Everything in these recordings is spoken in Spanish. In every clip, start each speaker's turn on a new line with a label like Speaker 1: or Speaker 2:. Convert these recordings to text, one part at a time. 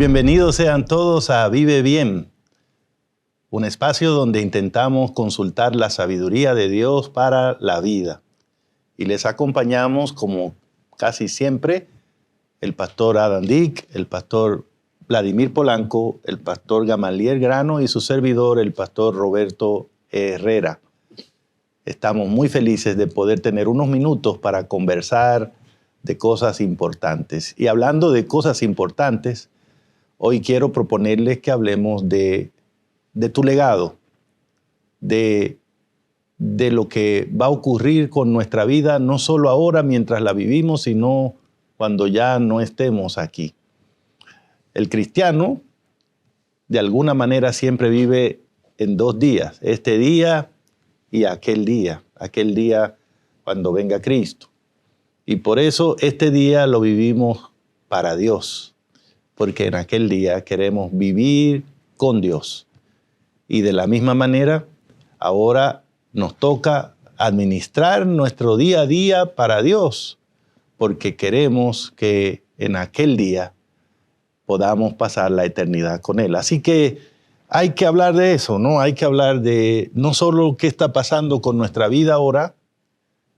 Speaker 1: Bienvenidos sean todos a Vive Bien, un espacio donde intentamos consultar la sabiduría de Dios para la vida. Y les acompañamos, como casi siempre, el pastor Adam Dick, el pastor Vladimir Polanco, el pastor Gamaliel Grano y su servidor, el pastor Roberto Herrera. Estamos muy felices de poder tener unos minutos para conversar de cosas importantes. Y hablando de cosas importantes, hoy quiero proponerles que hablemos de tu legado, de lo que va a ocurrir con nuestra vida, no solo ahora mientras la vivimos, sino cuando ya no estemos aquí. El cristiano, de alguna manera, siempre vive en 2 días, este día y aquel día cuando venga Cristo. Y por eso este día lo vivimos para Dios, porque en aquel día queremos vivir con Dios. Y de la misma manera, ahora nos toca administrar nuestro día a día para Dios, porque queremos que en aquel día podamos pasar la eternidad con Él. Así que hay que hablar de eso, ¿no? Hay que hablar de no solo qué está pasando con nuestra vida ahora,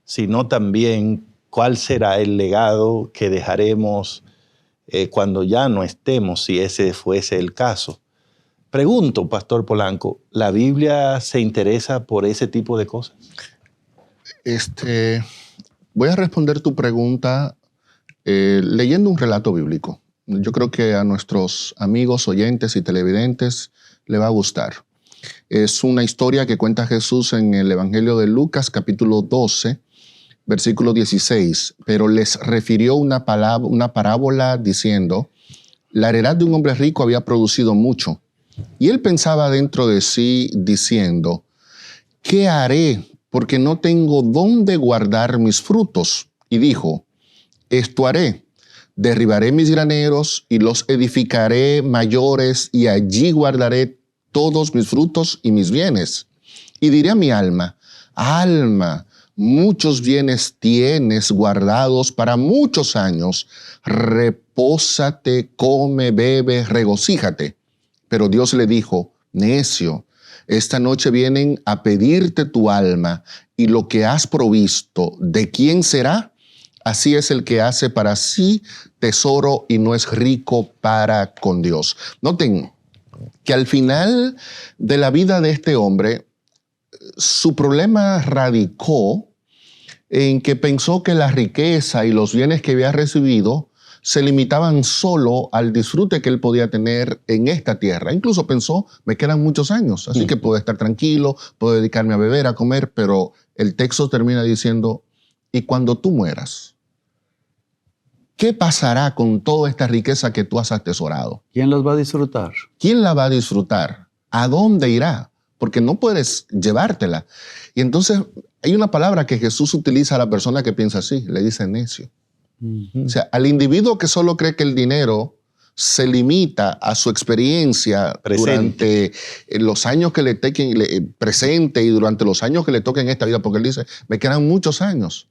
Speaker 1: sino también cuál será el legado que dejaremos cuando ya no estemos, si ese fuese el caso. Pregunto, Pastor Polanco, ¿la Biblia se interesa por ese tipo de cosas?
Speaker 2: Voy a responder tu pregunta leyendo un relato bíblico. Yo creo que a nuestros amigos, oyentes y televidentes le va a gustar. Es una historia que cuenta Jesús en el Evangelio de Lucas, capítulo 12, versículo 16, pero les refirió una parábola diciendo: la heredad de un hombre rico había producido mucho, y él pensaba dentro de sí diciendo: ¿qué haré? Porque no tengo dónde guardar mis frutos. Y dijo: esto haré, derribaré mis graneros y los edificaré mayores, y allí guardaré todos mis frutos y mis bienes. Y diré a mi alma: alma, muchos bienes tienes guardados para muchos años. Repósate, come, bebe, regocíjate. Pero Dios le dijo: necio, esta noche vienen a pedirte tu alma, y lo que has provisto, ¿de quién será? Así es el que hace para sí tesoro y no es rico para con Dios. Noten que al final de la vida de este hombre, su problema radicó en que pensó que la riqueza y los bienes que había recibido se limitaban solo al disfrute que él podía tener en esta tierra. Incluso pensó: me quedan muchos años, así que puedo estar tranquilo, puedo dedicarme a beber, a comer. Pero el texto termina diciendo: y cuando tú mueras, ¿qué pasará con toda esta riqueza que tú has atesorado?
Speaker 3: ¿Quién los va a disfrutar?
Speaker 2: ¿Quién la va a disfrutar? ¿A dónde irá? Porque no puedes llevártela. Y entonces hay una palabra que Jesús utiliza a la persona que piensa así, le dice necio. O sea, al individuo que solo cree que el dinero se limita a su experiencia durante los años que le toquen presente y durante los años que le toquen en esta vida, porque él dice: me quedan muchos años.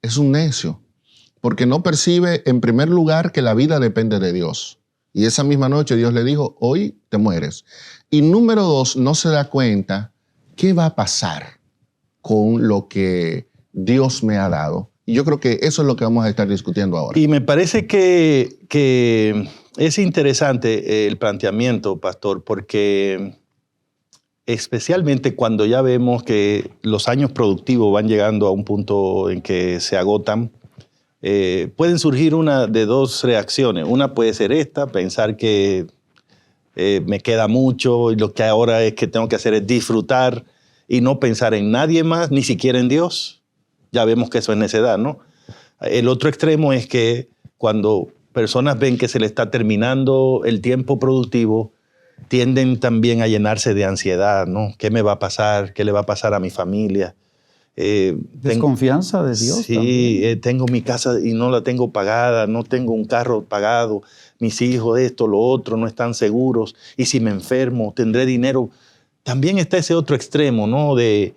Speaker 2: Es un necio, porque no percibe en primer lugar que la vida depende de Dios. Y esa misma noche Dios le dijo: hoy te mueres. Y número 2, no se da cuenta qué va a pasar con lo que Dios me ha dado. Y yo creo que eso es lo que vamos a estar discutiendo ahora.
Speaker 1: Y me parece que es interesante el planteamiento, pastor, porque especialmente cuando ya vemos que los años productivos van llegando a un punto en que se agotan, pueden surgir una de 2 reacciones. Una puede ser esta: pensar que me queda mucho y lo que ahora es que tengo que hacer es disfrutar y no pensar en nadie más, ni siquiera en Dios. Ya vemos que eso es necedad, ¿no? El otro extremo es que cuando personas ven que se le está terminando el tiempo productivo, tienden también a llenarse de ansiedad, ¿no? ¿Qué me va a pasar? ¿Qué le va a pasar a mi familia?
Speaker 3: Desconfianza de Dios.
Speaker 1: Sí, tengo mi casa y no la tengo pagada, no tengo un carro pagado, mis hijos esto, lo otro, no están seguros. Y si me enfermo, ¿tendré dinero? También está ese otro extremo, ¿no? De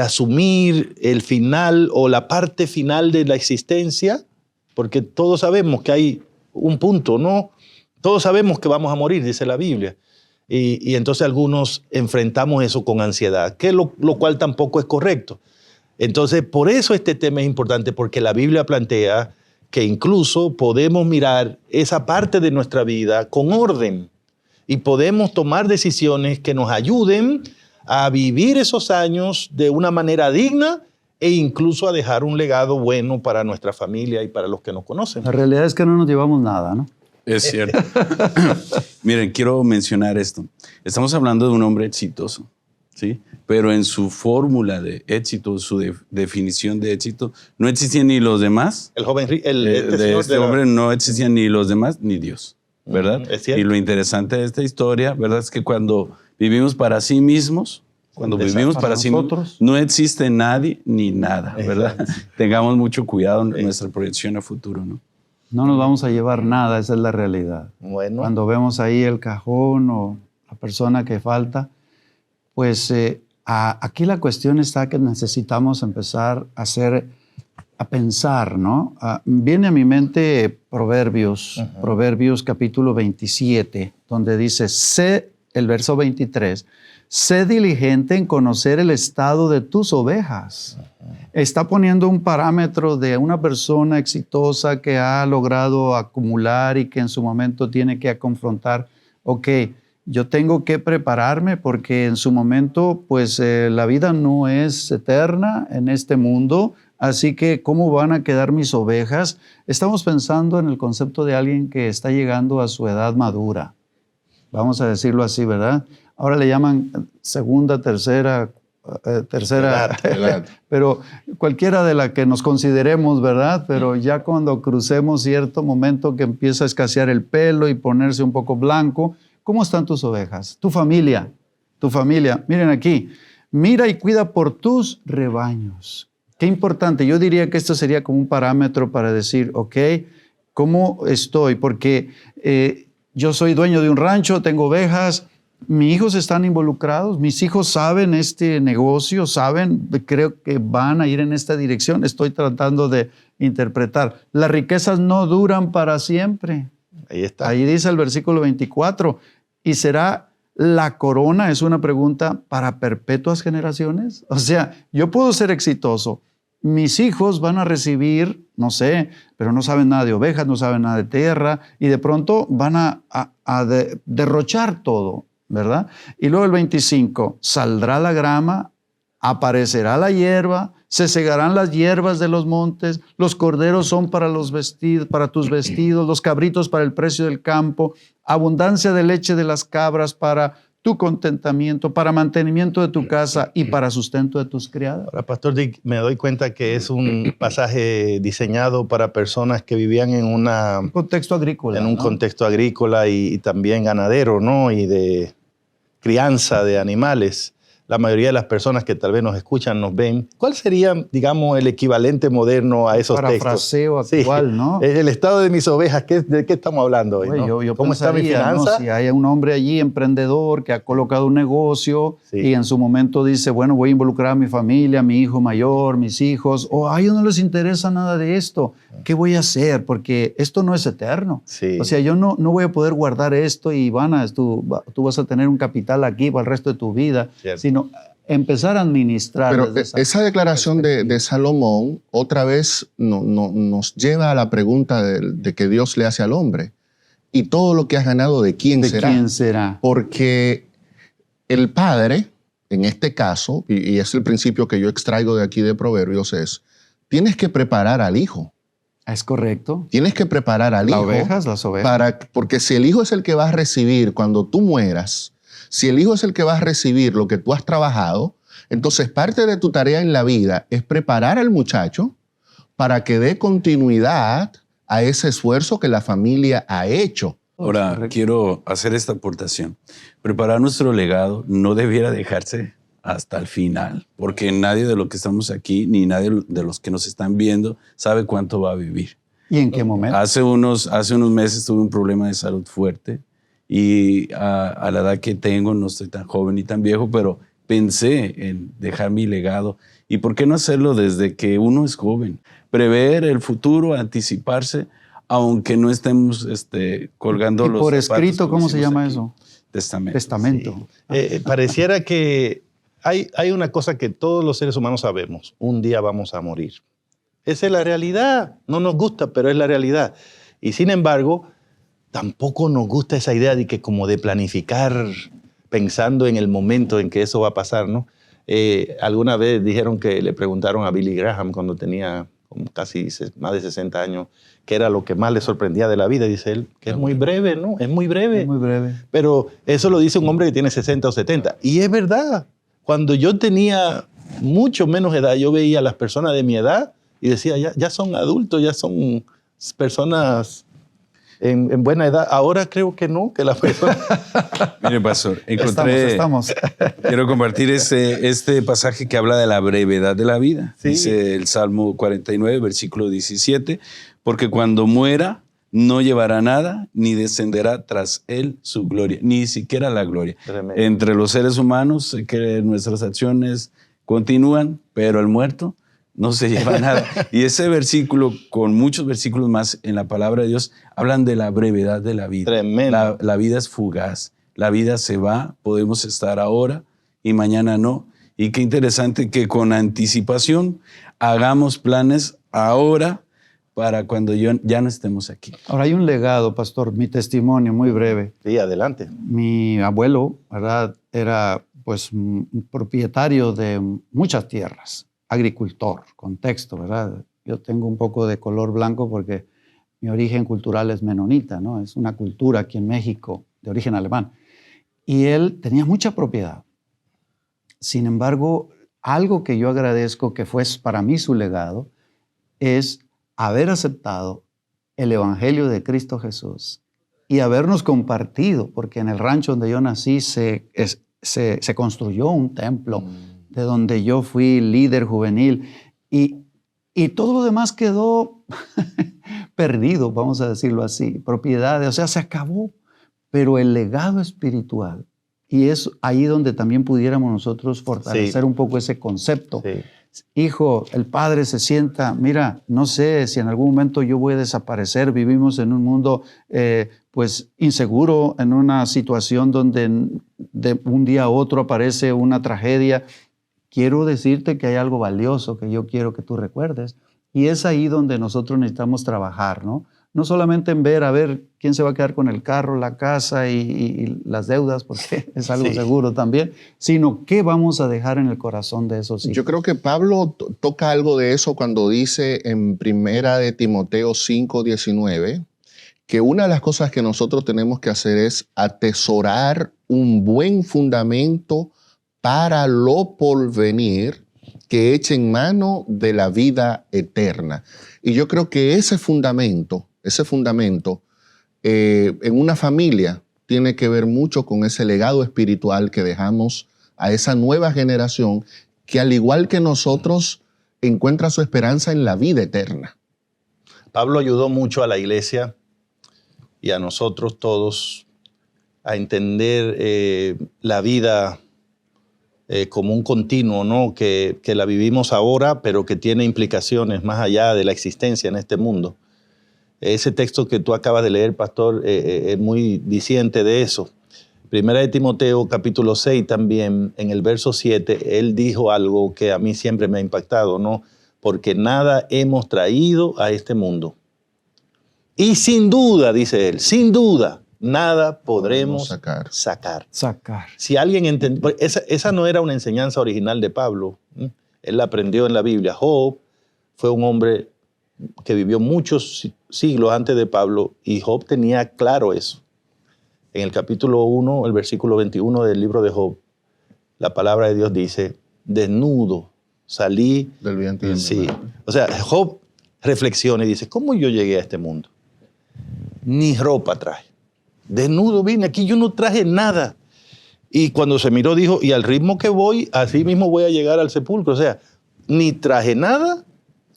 Speaker 1: asumir el final o la parte final de la existencia, porque todos sabemos que hay un punto, ¿no? Todos sabemos que vamos a morir, dice la Biblia. Y entonces algunos enfrentamos eso con ansiedad, lo cual tampoco es correcto. Entonces, por eso este tema es importante, porque la Biblia plantea que incluso podemos mirar esa parte de nuestra vida con orden y podemos tomar decisiones que nos ayuden a vivir esos años de una manera digna e incluso a dejar un legado bueno para nuestra familia y para los que nos conocen.
Speaker 3: La realidad es que no nos llevamos nada, ¿no?
Speaker 4: Es cierto. Miren, quiero mencionar esto. Estamos hablando de un hombre exitoso, ¿sí? Pero en su fórmula de éxito, su definición de éxito, no existían ni los demás.
Speaker 1: El joven
Speaker 4: de este hombre no existían ni los demás ni Dios, ¿verdad?
Speaker 1: Es cierto.
Speaker 4: Y lo interesante de esta historia, ¿verdad? Es que cuando vivimos para sí mismos, no existe nadie ni nada, ¿verdad? Tengamos mucho cuidado en nuestra proyección a futuro, ¿no?
Speaker 3: No nos vamos a llevar nada, esa es la realidad.
Speaker 1: Bueno.
Speaker 3: Cuando vemos ahí el cajón o la persona que falta, pues aquí la cuestión está que necesitamos empezar a pensar, ¿no? Viene a mi mente Proverbios, Proverbios capítulo 27, donde dice, el verso 23, sé diligente en conocer el estado de tus ovejas. Está poniendo un parámetro de una persona exitosa que ha logrado acumular y que en su momento tiene que confrontar, ok, yo tengo que prepararme porque en su momento pues la vida no es eterna en este mundo, así que ¿cómo van a quedar mis ovejas? Estamos pensando en el concepto de alguien que está llegando a su edad madura, vamos a decirlo así, ¿verdad? Ahora le llaman segunda, tercera, pero cualquiera de la que nos consideremos, ¿verdad? Pero ya cuando crucemos cierto momento que empieza a escasear el pelo y ponerse un poco blanco, ¿cómo están tus ovejas? Tu familia, miren aquí, mira y cuida por tus rebaños. Qué importante, yo diría que esto sería como un parámetro para decir, ok, ¿cómo estoy? Porque yo soy dueño de un rancho, tengo ovejas, mis hijos están involucrados, mis hijos saben este negocio, creo que van a ir en esta dirección. Estoy tratando de interpretar. Las riquezas no duran para siempre.
Speaker 1: Ahí está.
Speaker 3: Ahí dice el versículo 24. ¿Y será la corona? Es una pregunta para perpetuas generaciones. O sea, yo puedo ser exitoso. Mis hijos van a recibir, no sé, pero no saben nada de ovejas, no saben nada de tierra y de pronto van a derrochar todo, ¿verdad? Y luego el 25, saldrá la grama, aparecerá la hierba, se segarán las hierbas de los montes, los corderos son para tus vestidos, los cabritos para el precio del campo, abundancia de leche de las cabras para tu contentamiento, para mantenimiento de tu casa y para sustento de tus criadas.
Speaker 1: Ahora, Pastor Dick, me doy cuenta que es un pasaje diseñado para personas que vivían en un
Speaker 3: contexto agrícola.
Speaker 1: En un contexto agrícola y también ganadero, ¿no? Y de crianza de animales. La mayoría de las personas que tal vez nos escuchan, nos ven. ¿Cuál sería, digamos, el equivalente moderno a esos textos?
Speaker 3: Parafraseo actual, sí. ¿No?
Speaker 1: El estado de mis ovejas, ¿de qué estamos hablando hoy? ¿No?
Speaker 3: ¿Cómo está mi finanza? ¿No? Si hay un hombre allí, emprendedor, que ha colocado un negocio y en su momento dice, bueno, voy a involucrar a mi familia, a mi hijo mayor, mis hijos, o a ellos no les interesa nada de esto. ¿Qué voy a hacer? Porque esto no es eterno.
Speaker 1: Sí.
Speaker 3: O sea, yo no voy a poder guardar esto y tú vas a tener un capital aquí para el resto de tu vida, sino empezar a administrar.
Speaker 2: Pero esa declaración de Salomón otra vez nos lleva a la pregunta de que Dios le hace al hombre. Y todo lo que has ganado, ¿de quién será?
Speaker 3: ¿De quién será?
Speaker 2: Porque el padre, en este caso, y es el principio que yo extraigo de aquí de Proverbios, es, tienes que preparar al hijo.
Speaker 3: Es correcto.
Speaker 2: Tienes que preparar al hijo.
Speaker 3: Las ovejas.
Speaker 2: Porque si el hijo es el que va a recibir cuando tú mueras, si el hijo es el que va a recibir lo que tú has trabajado, entonces parte de tu tarea en la vida es preparar al muchacho para que dé continuidad a ese esfuerzo que la familia ha hecho.
Speaker 4: Ahora, quiero hacer esta aportación. Preparar nuestro legado no debiera dejarse hasta el final, porque nadie de los que estamos aquí, ni nadie de los que nos están viendo, sabe cuánto va a vivir.
Speaker 3: ¿Y en qué momento?
Speaker 4: Hace unos meses tuve un problema de salud fuerte y a la edad que tengo, no estoy tan joven ni tan viejo, pero pensé en dejar mi legado. ¿Y por qué no hacerlo desde que uno es joven? Prever el futuro, anticiparse aunque no estemos colgando
Speaker 3: Y
Speaker 4: los
Speaker 3: por
Speaker 4: zapatos,
Speaker 3: escrito,
Speaker 4: como
Speaker 3: ¿cómo se
Speaker 4: decimos
Speaker 3: llama
Speaker 4: aquí.
Speaker 3: eso?
Speaker 4: Testamento.
Speaker 3: Testamento.
Speaker 1: Pareciera que hay una cosa que todos los seres humanos sabemos: un día vamos a morir. Esa es la realidad. No nos gusta, pero es la realidad. Y sin embargo, tampoco nos gusta esa idea de que como de planificar pensando en el momento en que eso va a pasar, ¿no? Alguna vez dijeron que le preguntaron a Billy Graham cuando tenía como casi más de 60 años qué era lo que más le sorprendía de la vida. Dice él que es muy breve, ¿no? Es muy breve.
Speaker 3: Es muy breve.
Speaker 1: Pero eso lo dice un hombre que tiene 60 o 70. Y es verdad. Cuando yo tenía mucho menos edad, yo veía a las personas de mi edad y decía, ya son adultos, ya son personas en buena edad. Ahora creo que no, que las personas...
Speaker 4: Mire, pastor, encontré...
Speaker 3: Estamos.
Speaker 4: Quiero compartir este pasaje que habla de la brevedad de la vida.
Speaker 1: Sí.
Speaker 4: Dice el Salmo 49, versículo 17, porque cuando muera no llevará nada, ni descenderá tras él su gloria, ni siquiera la gloria.
Speaker 1: Tremendo.
Speaker 4: Entre los seres humanos, que nuestras acciones continúan, pero el muerto no se lleva nada. Y ese versículo, con muchos versículos más en la palabra de Dios, hablan de la brevedad de la vida.
Speaker 1: Tremendo.
Speaker 4: La vida es fugaz, la vida se va, podemos estar ahora y mañana no. Y qué interesante que con anticipación hagamos planes ahora para cuando ya no estemos aquí.
Speaker 3: Ahora hay un legado, pastor, mi testimonio muy breve.
Speaker 1: Sí, adelante.
Speaker 3: Mi abuelo, ¿verdad? Era pues un propietario de muchas tierras, agricultor, contexto, ¿verdad? Yo tengo un poco de color blanco porque mi origen cultural es menonita, ¿no? Es una cultura aquí en México de origen alemán. Y él tenía mucha propiedad. Sin embargo, algo que yo agradezco que fue para mí su legado es haber aceptado el Evangelio de Cristo Jesús y habernos compartido, porque en el rancho donde yo nací se construyó un templo de donde yo fui líder juvenil y todo lo demás quedó perdido, vamos a decirlo así, propiedades, o sea, se acabó, pero el legado espiritual, y es ahí donde también pudiéramos nosotros fortalecer un poco ese concepto.
Speaker 1: Sí.
Speaker 3: Hijo, el padre se sienta, mira, no sé si en algún momento yo voy a desaparecer, vivimos en un mundo pues inseguro, en una situación donde de un día a otro aparece una tragedia. Quiero decirte que hay algo valioso que yo quiero que tú recuerdes. Y es ahí donde nosotros necesitamos trabajar, ¿no? No solamente en ver, a ver quién se va a quedar con el carro, la casa y las deudas, porque es algo seguro también, sino qué vamos a dejar en el corazón de esos hijos.
Speaker 2: Yo creo que Pablo toca algo de eso cuando dice en 1 de Timoteo 5:19 que una de las cosas que nosotros tenemos que hacer es atesorar un buen fundamento para lo porvenir, que eche en mano de la vida eterna. Y yo creo que ese fundamento en una familia tiene que ver mucho con ese legado espiritual que dejamos a esa nueva generación que, al igual que nosotros, encuentra su esperanza en la vida eterna.
Speaker 1: Pablo ayudó mucho a la iglesia y a nosotros todos a entender la vida como un continuo, ¿no? Que la vivimos ahora, pero que tiene implicaciones más allá de la existencia en este mundo. Ese texto que tú acabas de leer, pastor, es muy diciente de eso. Primera de Timoteo, capítulo 6 también, en el verso 7, él dijo algo que a mí siempre me ha impactado, ¿no? Porque nada hemos traído a este mundo. Y sin duda, dice él, sin duda, nada podremos sacar. Si alguien entendió, esa no era una enseñanza original de Pablo. Él la aprendió en la Biblia. Job fue un hombre que vivió muchos siglos antes de Pablo y Job tenía claro eso. En el capítulo 1, el versículo 21 del libro de Job, la palabra de Dios dice, desnudo salí
Speaker 2: del vientre.
Speaker 1: Sí. O sea, Job reflexiona y dice, ¿cómo yo llegué a este mundo? Ni ropa traje. Desnudo vine, aquí yo no traje nada. Y cuando se miró dijo, y al ritmo que voy, así mismo voy a llegar al sepulcro. O sea, ni traje nada,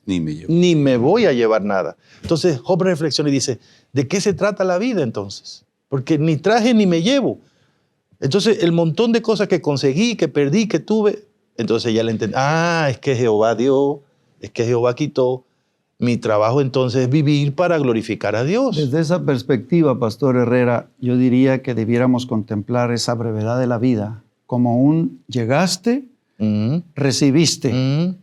Speaker 1: ni me voy a llevar nada. Entonces Job reflexiona y dice, ¿de qué se trata la vida entonces? Porque ni traje ni me llevo. Entonces el montón de cosas que conseguí, que perdí, que tuve, entonces ya le entendí, es que Jehová dio, es que Jehová quitó. Mi trabajo entonces es vivir para glorificar a Dios.
Speaker 3: Desde esa perspectiva, Pastor Herrera, yo diría que debiéramos contemplar esa brevedad de la vida como un llegaste, recibiste,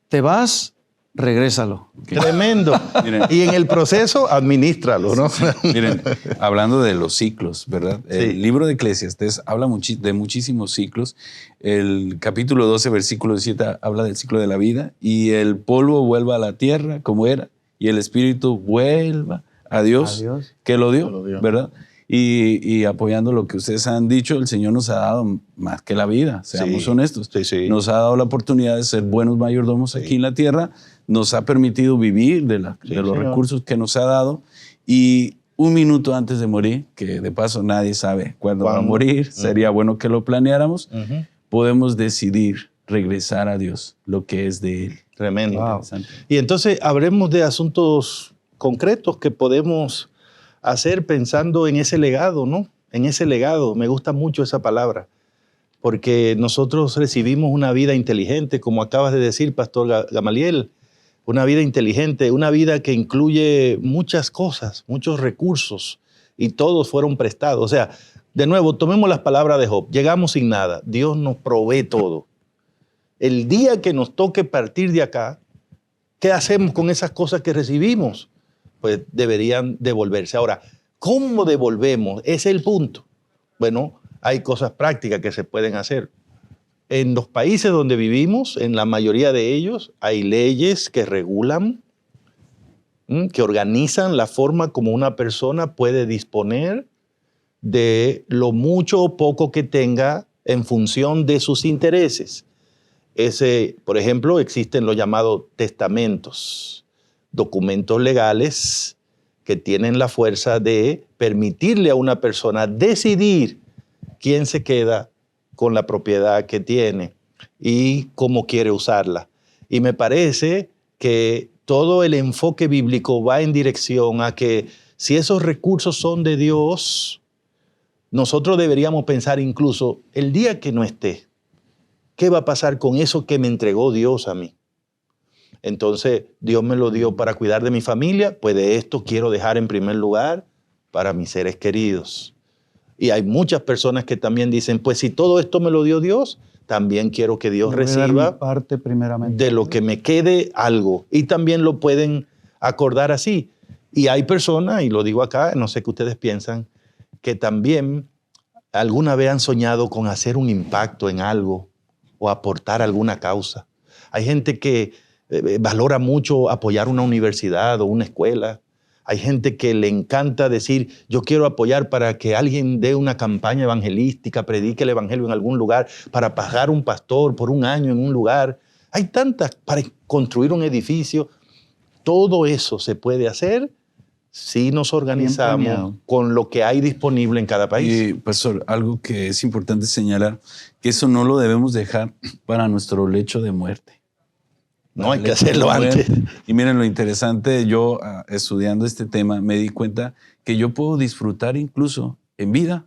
Speaker 3: te vas, regrésalo.
Speaker 1: Tremendo.
Speaker 4: Miren.
Speaker 1: Y en el proceso, administralo, ¿no?
Speaker 4: Miren, hablando de los ciclos, ¿verdad?
Speaker 1: Sí.
Speaker 4: El libro de Eclesiastés habla de muchísimos ciclos. El capítulo 12, versículo 7 habla del ciclo de la vida. Y el polvo vuelva a la tierra como era, y el espíritu vuelva a Dios, que lo dio, ¿verdad? Y apoyando lo que ustedes han dicho, el Señor nos ha dado más que la vida, seamos honestos.
Speaker 1: Sí, sí.
Speaker 4: Nos ha dado la oportunidad de ser buenos mayordomos aquí en la tierra, nos ha permitido vivir de los
Speaker 1: Señor.
Speaker 4: recursos que nos ha dado, y un minuto antes de morir, que de paso nadie sabe cuándo va a morir, sería bueno que lo planeáramos, podemos decidir regresar a Dios, lo que es de Él.
Speaker 1: Tremendo.
Speaker 3: Wow.
Speaker 1: Y entonces hablemos de asuntos concretos que podemos hacer pensando en ese legado, ¿no? En ese legado. Me gusta mucho esa palabra, porque nosotros recibimos una vida inteligente, como acabas de decir, Pastor Gamaliel, una vida inteligente, una vida que incluye muchas cosas, muchos recursos, y todos fueron prestados. O sea, de nuevo, tomemos las palabras de Job. Llegamos sin nada. Dios nos provee todo. El día que nos toque partir de acá, ¿qué hacemos con esas cosas que recibimos? Pues deberían devolverse. Ahora, ¿cómo devolvemos? Ese es el punto. Bueno, hay cosas prácticas que se pueden hacer. En los países donde vivimos, en la mayoría de ellos, hay leyes que regulan, que organizan la forma como una persona puede disponer de lo mucho o poco que tenga en función de sus intereses. Por ejemplo, existen los llamados testamentos, documentos legales que tienen la fuerza de permitirle a una persona decidir quién se queda con la propiedad que tiene y cómo quiere usarla. Y me parece que todo el enfoque bíblico va en dirección a que si esos recursos son de Dios, nosotros deberíamos pensar incluso el día que no esté, ¿qué va a pasar con eso que me entregó Dios a mí? Entonces, Dios me lo dio para cuidar de mi familia, pues de esto quiero dejar en primer lugar para mis seres queridos. Y hay muchas personas que también dicen, pues si todo esto me lo dio Dios, también quiero que Dios reciba
Speaker 3: parte primeramente
Speaker 1: de lo que me quede algo. Y también lo pueden acordar así. Y hay personas, y lo digo acá, no sé qué ustedes piensan, que también alguna vez han soñado con hacer un impacto en algo o aportar alguna causa. Hay gente que valora mucho apoyar una universidad o una escuela. Hay gente que le encanta decir, yo quiero apoyar para que alguien dé una campaña evangelística, predique el evangelio en algún lugar, para pagar un pastor por un año en un lugar. Hay tantas, para construir un edificio. Todo eso se puede hacer si nos organizamos con lo que hay disponible en cada país.
Speaker 4: Y, pastor, algo que es importante señalar, que eso no lo debemos dejar para nuestro lecho de muerte.
Speaker 1: No, hay que hacerlo antes.
Speaker 4: Y miren lo interesante, yo estudiando este tema me di cuenta que yo puedo disfrutar incluso en vida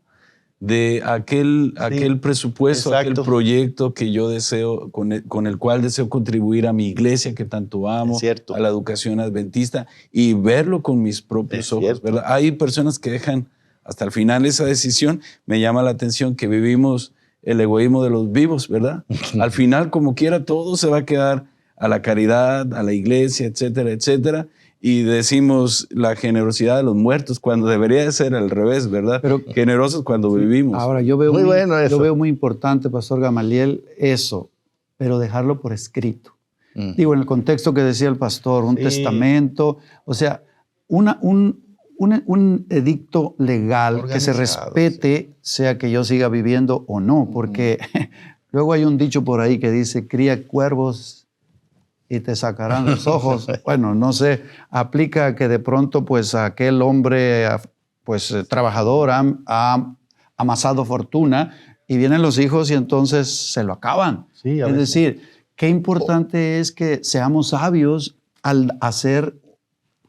Speaker 4: de aquel presupuesto, aquel proyecto que yo deseo, con el cual deseo contribuir a mi iglesia que tanto amo, a la educación adventista, y verlo con mis propios ojos, ¿verdad? Hay personas que dejan hasta el final esa decisión. Me llama la atención que vivimos el egoísmo de los vivos, ¿verdad? Al final, como quiera, todo se va a quedar a la caridad, a la iglesia, etcétera, etcétera. Y decimos la generosidad de los muertos cuando debería de ser al revés, ¿verdad? Pero, generosos cuando vivimos.
Speaker 3: Ahora, yo veo muy importante, Pastor Gamaliel, eso, pero dejarlo por escrito. Digo, en el contexto que decía el pastor, un testamento, o sea, un edicto legal que se respete, sea que yo siga viviendo o no, porque luego hay un dicho por ahí que dice, cría cuervos y te sacarán los ojos. Bueno, no sé, aplica que de pronto pues aquel hombre pues trabajador ha amasado fortuna y vienen los hijos y entonces se lo acaban. Sí, es decir, qué importante es que seamos sabios al hacer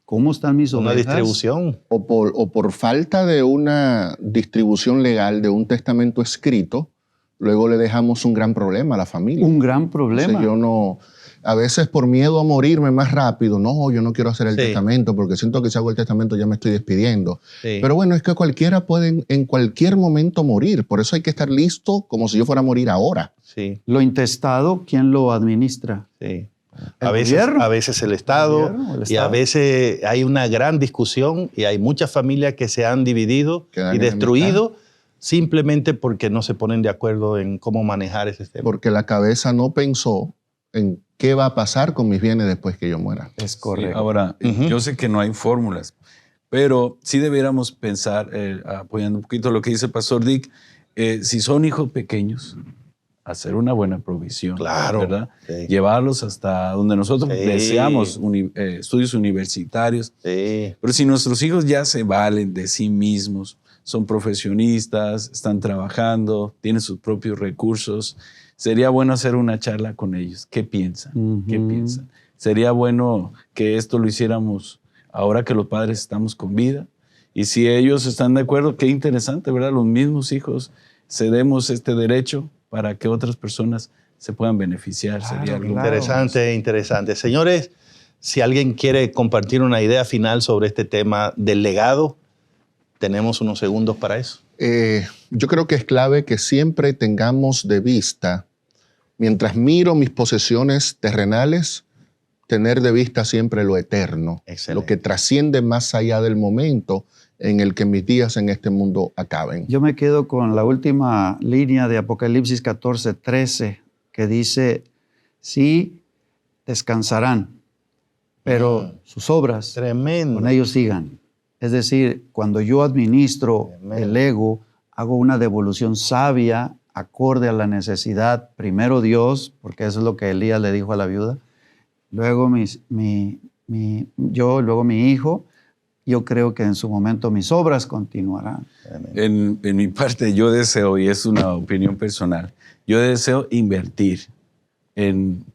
Speaker 3: cómo están mis ovejas.
Speaker 1: Una distribución.
Speaker 2: O por falta de una distribución legal de un testamento escrito, luego le dejamos un gran problema a la familia.
Speaker 3: Un gran problema.
Speaker 2: Entonces, A veces por miedo a morirme más rápido, no, yo no quiero hacer el
Speaker 1: Sí.
Speaker 2: testamento porque siento que si hago el testamento ya me estoy despidiendo.
Speaker 1: Sí.
Speaker 2: Pero bueno, es que cualquiera puede en cualquier momento morir. Por eso hay que estar listo como si yo fuera a morir ahora.
Speaker 1: Sí,
Speaker 3: Lo intestado, ¿quién lo administra?
Speaker 1: sí.
Speaker 3: ¿El
Speaker 1: A
Speaker 3: gobierno?
Speaker 1: veces el Estado,
Speaker 3: ¿El gobierno? ¿El
Speaker 1: y a
Speaker 3: Estado?
Speaker 1: veces hay una gran discusión y hay muchas familias que se han dividido
Speaker 2: Quedan
Speaker 1: y
Speaker 2: en
Speaker 1: destruido simplemente porque no se ponen de acuerdo en cómo manejar ese tema.
Speaker 2: Porque la cabeza no pensó en qué va a pasar con mis bienes después que yo muera.
Speaker 3: Es
Speaker 4: Sí,
Speaker 3: correcto.
Speaker 4: ahora,
Speaker 1: Ujú.
Speaker 4: yo sé que no hay fórmulas, pero sí debiéramos pensar, apoyando un poquito lo que dice el pastor Dick, si son hijos pequeños, hacer una buena provisión,
Speaker 1: Claro,
Speaker 4: ¿verdad?
Speaker 1: sí.
Speaker 4: Llevarlos hasta donde nosotros
Speaker 1: Sí.
Speaker 4: deseamos, estudios universitarios.
Speaker 1: Sí,
Speaker 4: Pero si nuestros hijos ya se valen de sí mismos, son profesionistas, están trabajando, tienen sus propios recursos, sería bueno hacer una charla con ellos. ¿Qué piensan? ¿Qué
Speaker 3: Ujú.
Speaker 4: piensan? Sería bueno que esto lo hiciéramos ahora que los padres estamos con vida. Y si ellos están de acuerdo, qué interesante, ¿verdad? Los mismos hijos cedemos este derecho para que otras personas se puedan beneficiar.
Speaker 3: Claro,
Speaker 4: Sería algo
Speaker 3: claro.
Speaker 1: interesante, interesante. Señores, si alguien quiere compartir una idea final sobre este tema del legado, tenemos unos segundos para eso.
Speaker 2: Yo creo que es clave que siempre tengamos de vista, mientras miro mis posesiones terrenales, tener de vista siempre lo eterno,
Speaker 1: Excelente.
Speaker 2: lo que trasciende más allá del momento en el que mis días en este mundo acaben.
Speaker 3: Yo me quedo con la última línea de Apocalipsis 14:13, que dice, sí, descansarán, pero sus obras
Speaker 1: Tremendo.
Speaker 3: con ellos sigan. Es decir, cuando yo administro
Speaker 1: Tremendo.
Speaker 3: el ego, hago una devolución sabia, acorde a la necesidad. Primero Dios, porque eso es lo que Elías le dijo a la viuda. Luego luego mi hijo. Yo creo que en su momento mis obras continuarán.
Speaker 1: Tremendo.
Speaker 4: En mi parte, yo deseo, y es una opinión personal, yo deseo invertir en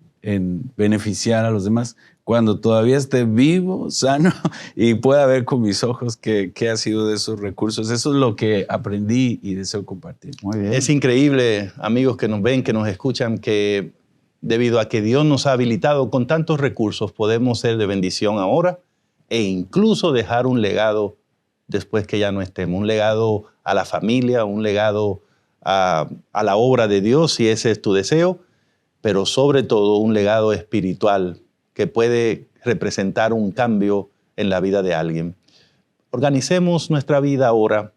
Speaker 4: beneficiar a los demás cuando todavía esté vivo, sano y pueda ver con mis ojos qué ha sido de esos recursos. Eso es lo que aprendí y deseo compartir.
Speaker 3: Muy bien.
Speaker 1: Es increíble, amigos que nos ven, que nos escuchan, que debido a que Dios nos ha habilitado con tantos recursos, podemos ser de bendición ahora e incluso dejar un legado después que ya no estemos. Un legado a la familia, un legado a la obra de Dios, si ese es tu deseo, pero sobre todo un legado espiritual que puede representar un cambio en la vida de alguien. Organicemos nuestra vida ahora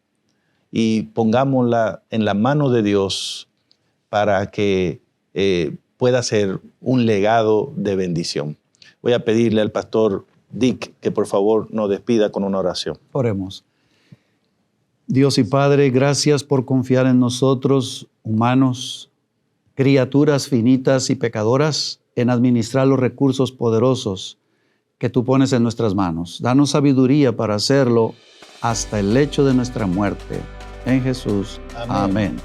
Speaker 1: y pongámosla en la mano de Dios para que pueda ser un legado de bendición. Voy a pedirle al pastor Dick que por favor nos despida con una oración.
Speaker 3: Oremos. Dios y Padre, gracias por confiar en nosotros, humanos, criaturas finitas y pecadoras, en administrar los recursos poderosos que tú pones en nuestras manos. Danos sabiduría para hacerlo hasta el lecho de nuestra muerte. En Jesús.
Speaker 1: Amén.
Speaker 3: Amén.